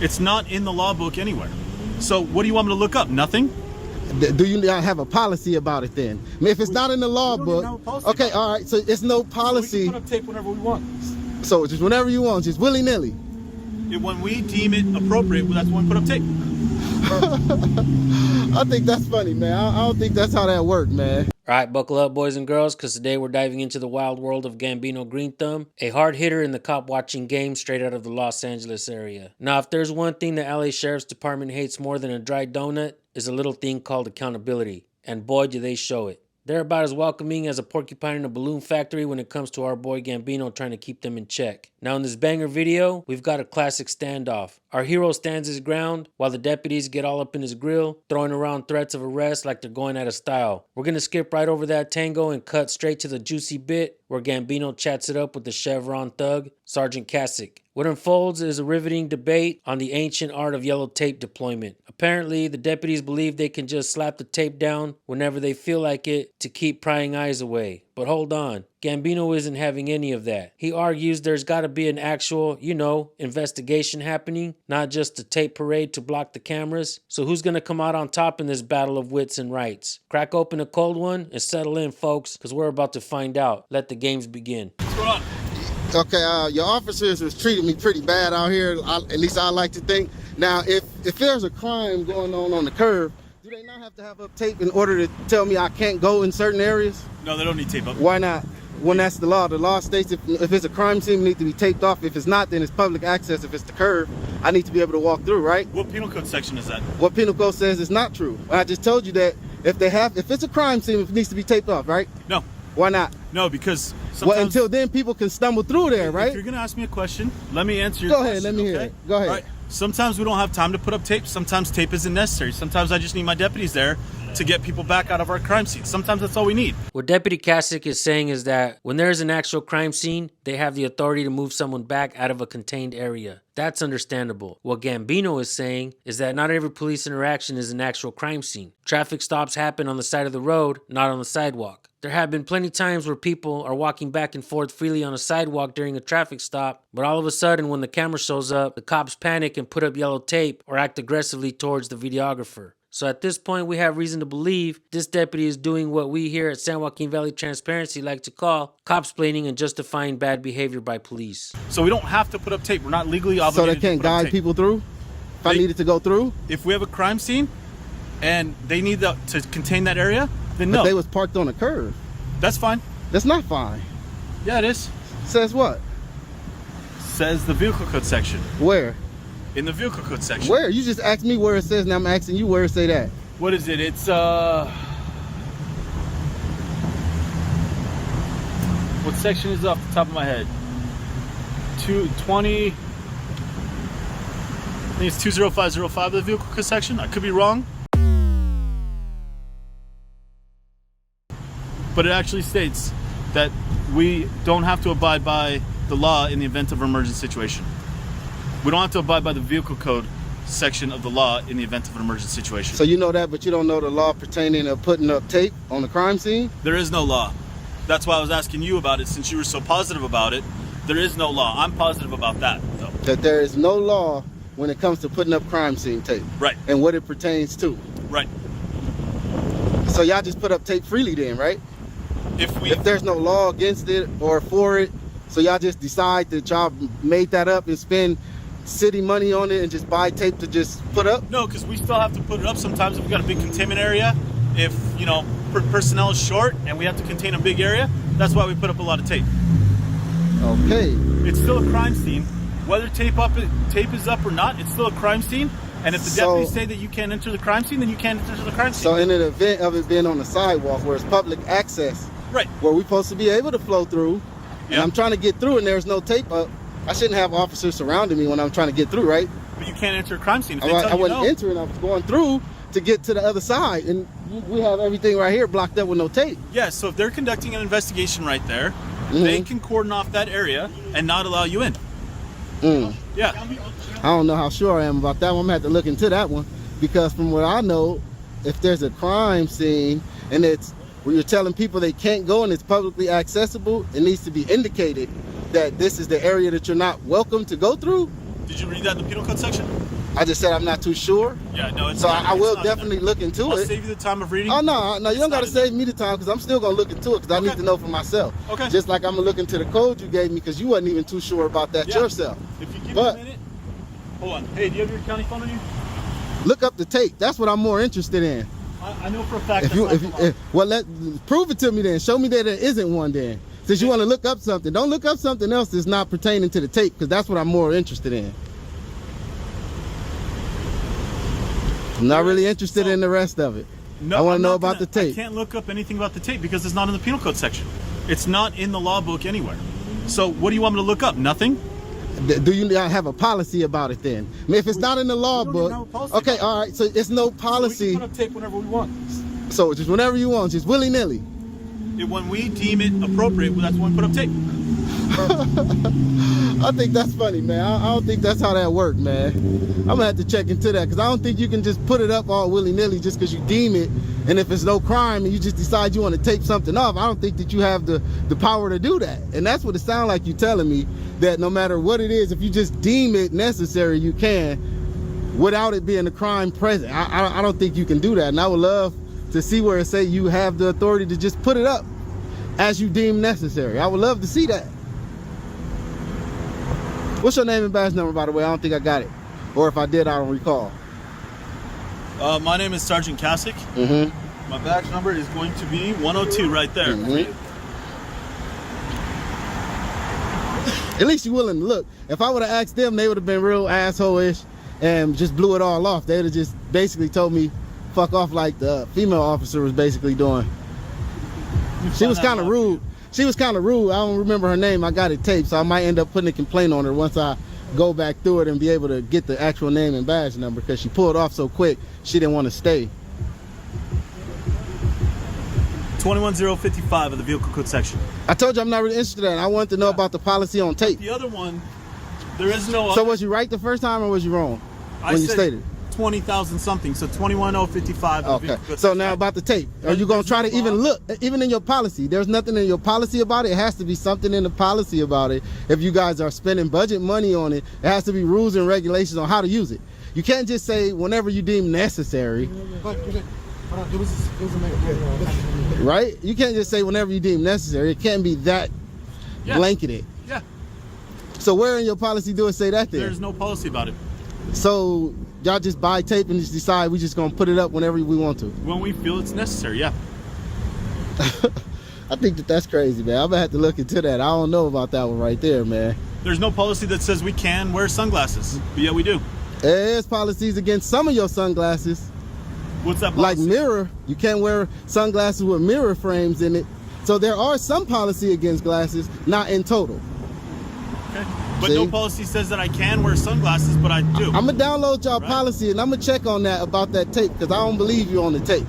It's not in the law book anywhere. So what do you want me to look up? Nothing? Do you have a policy about it then? I mean, if it's not in the law book, okay, all right. So it's no policy. So we can put up tape whenever we want. So just whenever you want, just willy nilly. When we deem it appropriate, that's when we put up tape. I think that's funny, man. I don't think that's how that worked, man. All right, buckle up, boys and girls, because today we're diving into the wild world of Gambino Green Thumb, a hard hitter in the cop watching game straight out of the Los Angeles area. Now, if there's one thing the LA Sheriff's Department hates more than a dry donut, is a little thing called accountability. And boy, do they show it. They're about as welcoming as a porcupine in a balloon factory when it comes to our boy Gambino trying to keep them in check. Now in this banger video, we've got a classic standoff. Our hero stands his ground while the deputies get all up in his grill, throwing around threats of arrest like they're going out of style. We're going to skip right over that tango and cut straight to the juicy bit where Gambino chats it up with the Chevron thug, Sergeant Kasich. What unfolds is a riveting debate on the ancient art of yellow tape deployment. Apparently, the deputies believe they can just slap the tape down whenever they feel like it to keep prying eyes away. But hold on, Gambino isn't having any of that. He argues there's got to be an actual, investigation happening, not just a tape parade to block the cameras. So who's going to come out on top in this battle of wits and rights? Crack open a cold one and settle in, folks, because we're about to find out. Let the games begin. What's going on? Okay, your officers was treating me pretty bad out here, at least I like to think. Now, if there's a crime going on the curb, do they not have to have up tape in order to tell me I can't go in certain areas? No, they don't need tape up. Why not? When that's the law. The law states if it's a crime scene, it needs to be taped off. If it's not, then it's public access. If it's the curb, I need to be able to walk through, right? What penal code section is that? What penal code says is not true. I just told you that if it's a crime scene, it needs to be taped off, right? No. Why not? No, because well, until then, people can stumble through there, right? If you're going to ask me a question, let me answer your question. Go ahead, let me hear it. Go ahead. All right. Sometimes we don't have time to put up tape. Sometimes tape isn't necessary. Sometimes I just need my deputies there to get people back out of our crime scene. Sometimes that's all we need. What Deputy Kasich is saying is that when there's an actual crime scene, they have the authority to move someone back out of a contained area. That's understandable. What Gambino is saying is that not every police interaction is an actual crime scene. Traffic stops happen on the side of the road, not on the sidewalk. There have been plenty times where people are walking back and forth freely on a sidewalk during a traffic stop, but all of a sudden when the camera shows up, the cops panic and put up yellow tape or act aggressively towards the videographer. So at this point, we have reason to believe this deputy is doing what we here at San Joaquin Valley Transparency like to call cop-splaining and justifying bad behavior by police. So we don't have to put up tape. We're not legally obligated. So they can't guide people through? If I needed to go through? If we have a crime scene and they need to contain that area, then no. But they was parked on a curb. That's fine. That's not fine. Yeah, it is. Says what? Says the vehicle code section. Where? In the vehicle code section. Where? You just asked me where it says, now I'm asking you where it say that. What is it? It's what section is it off the top of my head? 220. I think it's 20505 of the vehicle code section. I could be wrong. But it actually states that we don't have to abide by the law in the event of an emergency situation. We don't have to abide by the vehicle code section of the law in the event of an emergency situation. So you know that, but you don't know the law pertaining to putting up tape on the crime scene? There is no law. That's why I was asking you about it, since you were so positive about it. There is no law. I'm positive about that, though. That there is no law when it comes to putting up crime scene tape. Right. And what it pertains to. Right. So y'all just put up tape freely then, right? If there's no law against it or for it, so y'all just decide that y'all made that up and spend city money on it and just buy tape to just put up? No, because we still have to put it up sometimes if we've got a big containment area. If, personnel is short and we have to contain a big area, that's why we put up a lot of tape. Okay. It's still a crime scene. Whether tape is up or not, it's still a crime scene. And if the deputies say that you can't enter the crime scene, then you can't enter the crime scene. So in an event of it being on the sidewalk where it's public access, right, where we're supposed to be able to flow through, and I'm trying to get through and there's no tape up, I shouldn't have officers surrounding me when I'm trying to get through, right? But you can't enter a crime scene. If they I wasn't entering, I was going through to get to the other side, and we have everything right here blocked up with no tape. Yeah, so if they're conducting an investigation right there, they can cordon off that area and not allow you in. Yeah. I don't know how sure I am about that one. I'm gonna have to look into that one, because from what I know, if there's a crime scene and it's where you're telling people they can't go and it's publicly accessible, it needs to be indicated that this is the area that you're not welcome to go through. Did you read that in the penal code section? I just said I'm not too sure. Yeah, no, it's So not, I will it's not definitely look into I'll it. save you the time of reading. Oh, no, you don't got to not in save me the time because I'm still going to look into it because I need to know for myself. Okay. Just like I'm going to look into the code you gave me because you wasn't even too sure about that yourself. If you give me But- a minute. Hold on. Hey, do you have your county phone on you? Look up the tape. That's what I'm more interested in. I know for a fact If you, that's if, not the law. well, prove it to me then. Show me that there isn't one then. Since you want to look up something, don't look up something else that's not pertaining to the tape because that's what I'm more interested in. I'm not really interested in the rest of it. No, I want I'm to know not about the tape. I can't look up anything about the tape because it's not in the penal code section. It's not in the law book anywhere. So what do you want me to look up? Nothing? Do you not have a policy about it then? I mean, if it's not in the law we don't even have a book, policy okay, about it. all right. So it's no policy. So we can put up tape whenever we want. So just whenever you want, just willy nilly. When we deem it appropriate, that's when we put up tape. I think that's funny, man. I don't think that's how that works, man. I'm gonna have to check into that because I don't think you can just put it up all willy nilly just because you deem it. And if it's no crime and you just decide you want to tape something off, I don't think that you have the power to do that. And that's what it sounds like you telling me, that no matter what it is, if you just deem it necessary, you can, without it being a crime present. I don't think you can do that. And I would love to see where it say you have the authority to just put it up as you deem necessary. I would love to see that. What's your name and badge number, by the way? I don't think I got it. Or if I did, I don't recall. My name is Sergeant Kasich. Mm-hmm. My badge number is going to be 102 right there. Mm-hmm. At least you're willing to look. If I would have asked them, they would have been real asshole-ish and just blew it all off. They would have just basically told me, fuck off, like the female officer was basically doing. She was kind of rude. She was kind of rude. I don't remember her name. I got it taped, so I might end up putting a complaint on her once I go back through it and be able to get the actual name and badge number because she pulled off so quick, she didn't want to stay. 21055 of the vehicle code section. I told you I'm not really interested in that. I wanted to know about the policy on tape. The other one, there is no So other. was you right the first time or was you wrong I when you said stated? 20,000 something, so 21055. Okay. So now about the tape. Are you going to try to even look, even in your policy? There's nothing in your policy about it. It has to be something in the policy about it. If you guys are spending budget money on it, it has to be rules and regulations on how to use it. You can't just say whenever you deem necessary. Right? You can't just say whenever you deem necessary. It can't be that blanketed. Yeah. So where in your policy do it say that then? There's no policy about it. So y'all just buy tape and just decide we just gonna put it up whenever we want to. When we feel it's necessary, yeah. I think that's crazy, man. I'm gonna have to look into that. I don't know about that one right there, man. There's no policy that says we can wear sunglasses, but yeah, we do. There's policies against some of your sunglasses. What's that Like policy? mirror. You can't wear sunglasses with mirror frames in it. So there are some policy against glasses, not in total. Okay. But See? no policy says that I can wear sunglasses, but I do. I'm gonna download y'all Right. policy and I'm gonna check on that about that tape because I don't believe you on the tape.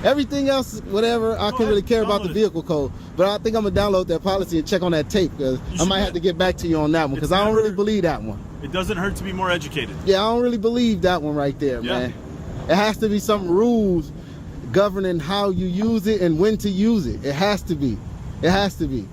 Everything else, whatever, I can ahead, really care about the download it. vehicle code. But I think I'm gonna download that policy and check on that tape because I should might have to get back to you on that one because It's I don't really never- believe that one. It doesn't hurt to be more educated. Yeah, I don't really believe that one right there, Yeah. man. It has to be some rules governing how you use it and when to use it. It has to be. It has to be.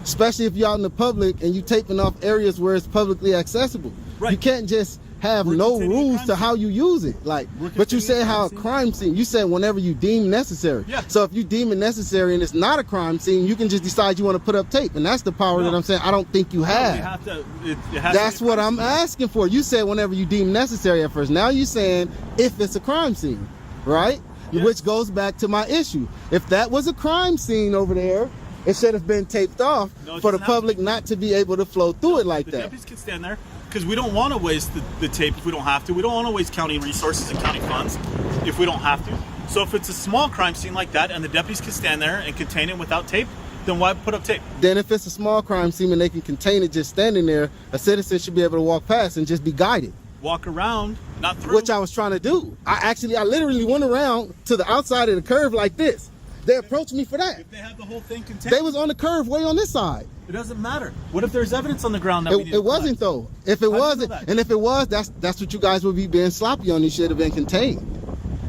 Especially if you're out in the public and you taping off areas where it's publicly accessible. Right. You can't just have We're no containing a rules crime to scene. how you use it. Like, We're but you containing said a how a crime crime scene. You said whenever you deem necessary. Yeah. So if you deem it necessary and it's not a crime scene, you can just decide you want to put up tape, and that's the power No. that I'm saying I don't think you No, have. we have to, it has to That's be a what crime I'm scene. asking for. You said whenever you deem necessary at first. Now you're saying if it's a crime scene, right? Yes. Which goes back to my issue. If that was a crime scene over there, it should have been taped off No, it for the doesn't have to public be. not to be able to flow through it like The that. deputies can stand there because we don't want to waste the tape if we don't have to. We don't want to waste county resources and county funds if we don't have to. So if it's a small crime scene like that and the deputies can stand there and contain it without tape, then why put up tape? Then if it's a small crime scene and they can contain it just standing there, a citizen should be able to walk past and just be guided. Walk around, not through. Which I was trying to do. I literally went around to the outside of the curve like this. They approached me for that. If they have the whole thing contained, They was on the curve way on this side. it doesn't matter. What if there's evidence on the ground that we need to It wasn't collect? though. If it How do you know wasn't, that? and if it was, that's what you guys would be being sloppy on. You should have been contained.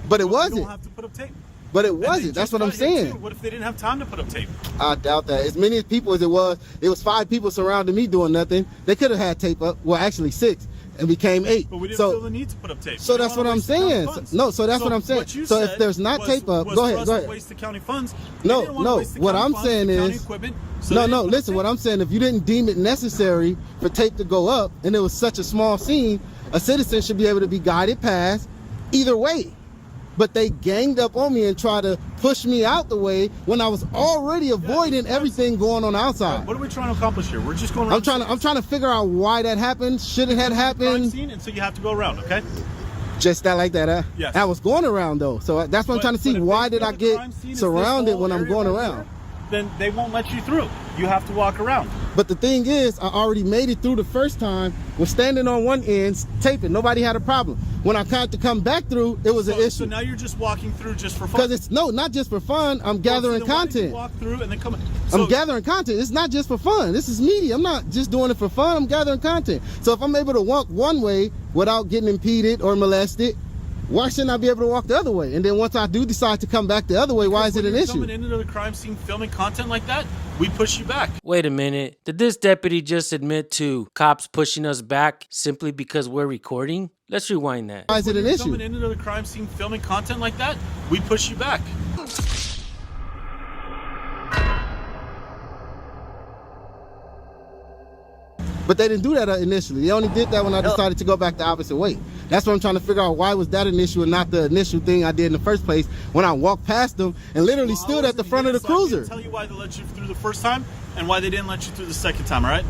But it We wasn't. don't have to put up tape. But it And they wasn't. That's just what I'm got hit, saying. too. What if they didn't have time to put up tape? I doubt that. As many people as it was 5 people surrounding me doing nothing. They could have had tape up. Well, actually 6. and became 8. But we didn't so, feel the need to put up tape. So that's what I'm saying. No, so that's what I'm saying. So if there's not tape up, go ahead, go ahead. Waste the county funds. No. What I'm saying is, listen. What I'm saying, if you didn't deem it necessary for tape to go up, and it was such a small scene, a citizen should be able to be guided past either way. But they ganged up on me and tried to push me out the way when I was already avoiding everything going on outside. What are we trying to accomplish here? We're just going around. I'm trying to figure out why that happened. Should it have happened? Scene, and so you have to go around, okay? Just that like that, huh? Yes. I was going around though, so that's what I'm trying to see. Why did I get surrounded when I'm going around? Then they won't let you through. You have to walk around. But the thing is, I already made it through the first time. Was standing on one end, taping. Nobody had a problem. When I tried to come back through, it was an issue. So now you're just walking through just for fun. Because it's not just for fun. I'm gathering content. Walk through and then come. I'm gathering content. It's not just for fun. This is media. I'm not just doing it for fun. I'm gathering content. So if I'm able to walk one way without getting impeded or molested, why shouldn't I be able to walk the other way? And then once I do decide to come back the other way, why is it an issue? Coming into the crime scene filming content like that, we push you back. Wait a minute. Did this deputy just admit to cops pushing us back simply because we're recording? Let's rewind that. Why is it an issue? Coming into the crime scene filming content like that, we push you back. But they didn't do that initially. They only did that when I decided to go back the opposite way. That's what I'm trying to figure out. Why was that an issue and not the initial thing I did in the first place when I walked past them and literally stood at the front of the cruiser? I'll tell you why they let you through the first time and why they didn't let you through the second time, all right?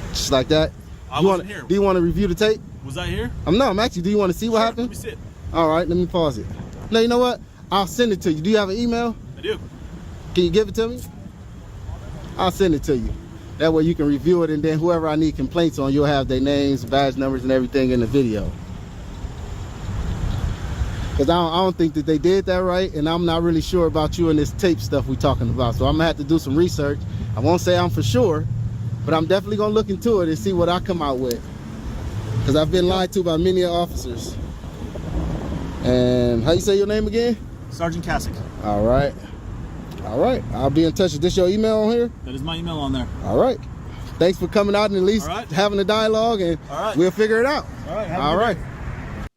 Just like that? I wasn't here. Do you want to review the tape? Was I here? I'm actually. Do you want to see what happened? Let me see it. All right, let me pause it. No, you know what? I'll send it to you. Do you have an email? I do. Can you give it to me? I'll send it to you. That way you can review it, and then whoever I need complaints on, you'll have their names, badge numbers, and everything in the video. Because I don't think that they did that right, and I'm not really sure about you and this tape stuff we're talking about. So I'm going to have to do some research. I won't say I'm for sure, but I'm definitely going to look into it and see what I come out with. Because I've been lied to by many officers. And how you say your name again? Sergeant Kasich. All right. All right. I'll be in touch. Is this your email on here? That is my email on there. All right. Thanks for coming out and at least having a dialogue, and we'll figure it out. All right. All right.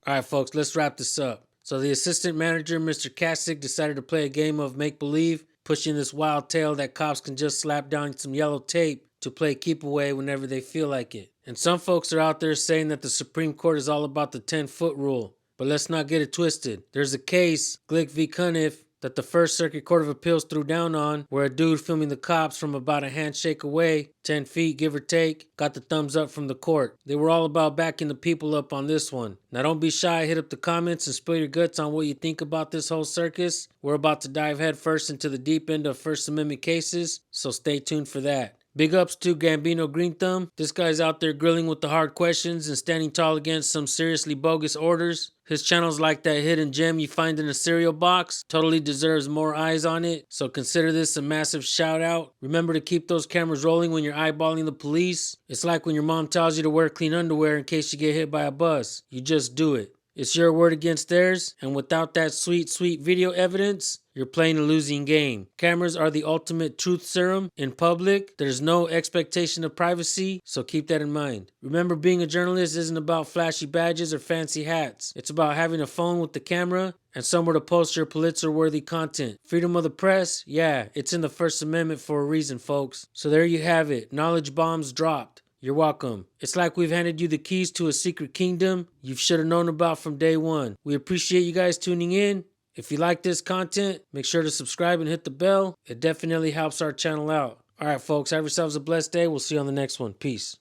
All right, folks, let's wrap this up. So the assistant manager, Mr. Kasich, decided to play a game of make-believe, pushing this wild tale that cops can just slap down some yellow tape to play keep away whenever they feel like it. And some folks are out there saying that the Supreme Court is all about the 10-foot rule. But let's not get it twisted. There's a case, Glick v. Cuniff, that the First Circuit Court of Appeals threw down on, where a dude filming the cops from about a handshake away, 10 feet give or take, got the thumbs up from the court. They were all about backing the people up on this one. Now don't be shy, hit up the comments and spill your guts on what you think about this whole circus. We're about to dive headfirst into the deep end of First Amendment cases, so stay tuned for that. Big ups to Gambino Green Thumb. This guy's out there grilling with the hard questions and standing tall against some seriously bogus orders. His channel's like that hidden gem you find in a cereal box. Totally deserves more eyes on it, so consider this a massive shout out. Remember to keep those cameras rolling when you're eyeballing the police. It's like when your mom tells you to wear clean underwear in case you get hit by a bus. You just do it. It's your word against theirs, and without that sweet, sweet video evidence, you're playing a losing game. Cameras are the ultimate truth serum in public. There's no expectation of privacy, so keep that in mind. Remember, being a journalist isn't about flashy badges or fancy hats. It's about having a phone with the camera and somewhere to post your Pulitzer-worthy content. Freedom of the press? Yeah, it's in the First Amendment for a reason, folks. So there you have it. Knowledge bombs dropped. You're welcome. It's like we've handed you the keys to a secret kingdom you should have known about from day one. We appreciate you guys tuning in. If you like this content, make sure to subscribe and hit the bell. It definitely helps our channel out. All right, folks, have yourselves a blessed day. We'll see you on the next one. Peace.